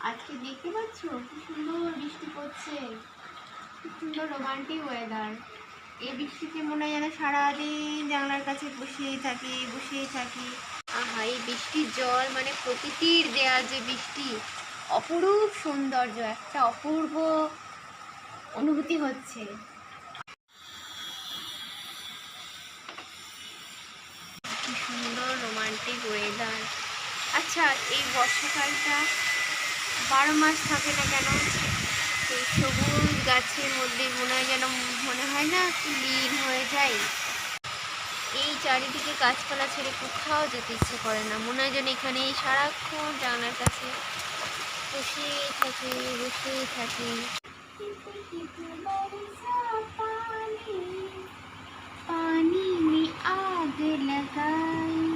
আজকে দেখতে পাচ্ছ কি সুন্দর বৃষ্টি পড়ছে, কি সুন্দর রোমান্টিক ওয়েদার। এই বৃষ্টিতে মনে হয় যেন সারাদিন জানলার কাছে বসেই থাকি। আহা, এই বৃষ্টির জল মানে প্রকৃতির দেয়া যে বৃষ্টি, অপরূপ সৌন্দর্য, একটা অপূর্ব অনুভূতি হচ্ছে। কি সুন্দর রোমান্টিক ওয়েদার। আচ্ছা, এই বর্ষাকালটা 12 মাস থাকে না কেন? সেই সবুজ গাছের মধ্যে মনে হয় না কি লীন হয়ে যায়। এই চারিদিকে গাছপালা ছেড়ে কোথাও যেতে ইচ্ছে করে না, মনে হয় যেন এখানেই সারাক্ষণ জানলার কাছে বসেই থাকি। पानी में आग लगाई।